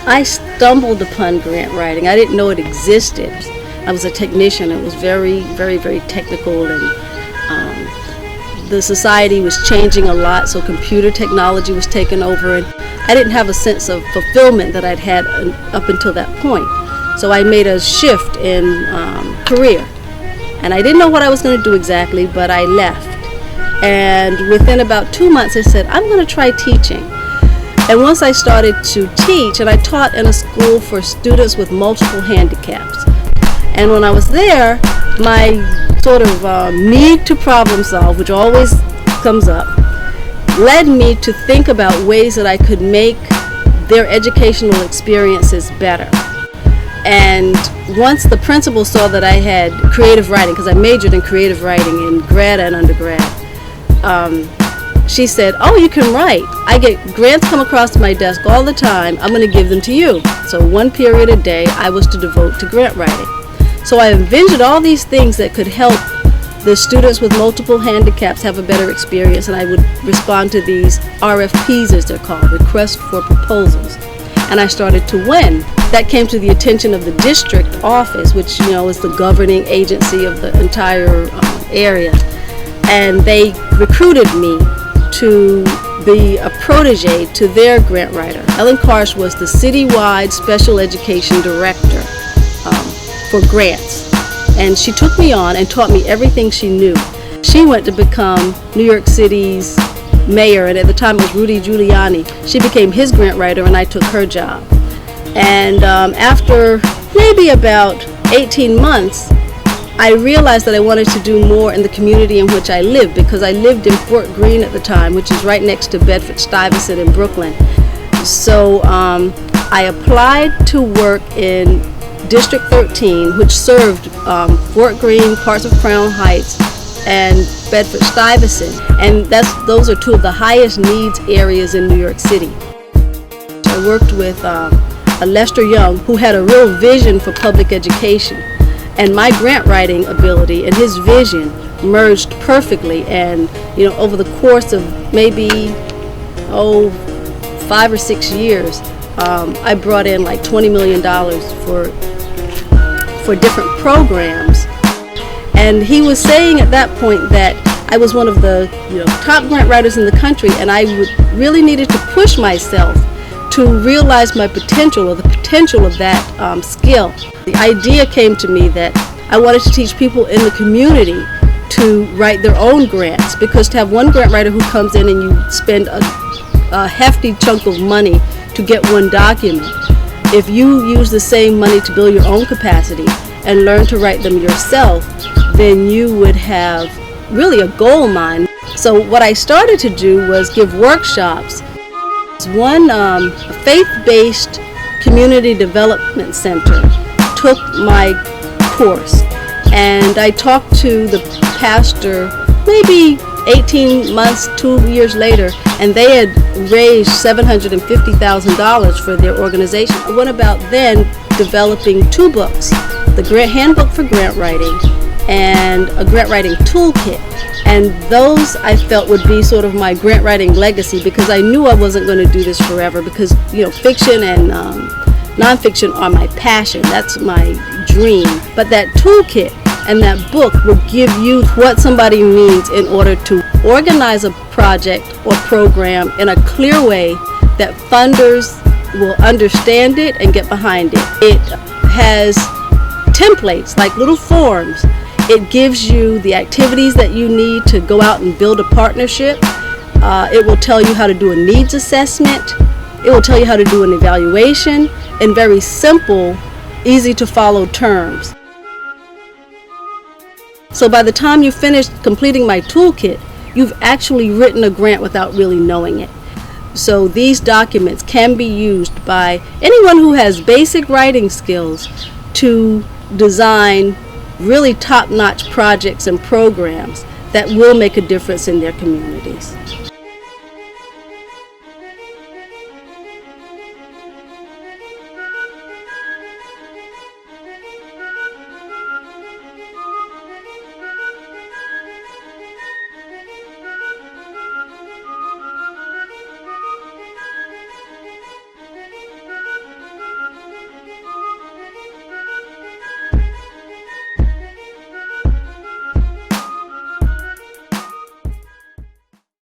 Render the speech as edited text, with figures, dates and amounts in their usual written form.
I stumbled upon grant writing. I didn't know it existed. I was a technician. It was very, very, very technical, and the society was changing a lot, so computer technology was taking over, and I didn't have a sense of fulfillment that I'd had up until that point. So I made a shift in career, and I didn't know what I was going to do exactly, but I left. And within about 2 months, I said, I'm going to try teaching. And once I started to teach, and I taught in a school for students with multiple handicaps. And when I was there, my sort of need to problem solve, which always comes up, led me to think about ways that I could make their educational experiences better. And once the principal saw that I had creative writing, because I majored in creative writing in grad and undergrad, she said, oh, you can write. I get grants come across my desk all the time. I'm going to give them to you. So one period a day I was to devote to grant writing. So I envisioned all these things that could help the students with multiple handicaps have a better experience, and I would respond to these RFPs, as they're called, requests for proposals. And I started to win. That came to the attention of the district office, which is the governing agency of the entire area. And they recruited me to be a protege to their grant writer. Ellen Karsh was the citywide special education director for grants. And she took me on and taught me everything she knew. She went to become New York City's mayor, and at the time it was Rudy Giuliani. She became his grant writer, and I took her job. And after maybe about 18 months, I realized that I wanted to do more in the community in which I lived, because I lived in Fort Greene at the time, which is right next to Bedford-Stuyvesant in Brooklyn. So I applied to work in District 13, which served Fort Greene, parts of Crown Heights, and Bedford-Stuyvesant. And those are two of the highest needs areas in New York City. I worked with Lester Young, who had a real vision for public education. And my grant writing ability and his vision merged perfectly. And over the course of maybe 5 or 6 years, I brought in like $20 million for different programs. And he was saying at that point that I was one of the top grant writers in the country, and I really needed to push myself to realize my potential, or the potential of that skill. The idea came to me that I wanted to teach people in the community to write their own grants, because to have one grant writer who comes in and you spend a hefty chunk of money to get one document, if you use the same money to build your own capacity and learn to write them yourself, then you would have really a gold mine. So what I started to do was give workshops. One faith-based community development center took my course, and I talked to the pastor maybe 18 months, 2 years later, and they had raised $750,000 for their organization. I went about then developing 2 books, the Handbook for Grant Writing and a grant writing toolkit. And those I felt would be sort of my grant writing legacy, because I knew I wasn't going to do this forever, because fiction and nonfiction are my passion. That's my dream. But that toolkit and that book will give you what somebody needs in order to organize a project or program in a clear way that funders will understand it and get behind it. It has templates, like little forms. It gives you the activities that you need to go out and build a partnership. It will tell you how to do a needs assessment. It will tell you how to do an evaluation in very simple, easy to follow terms. So by the time you finish completing my toolkit, you've actually written a grant without really knowing it. So these documents can be used by anyone who has basic writing skills to design really top-notch projects and programs that will make a difference in their communities.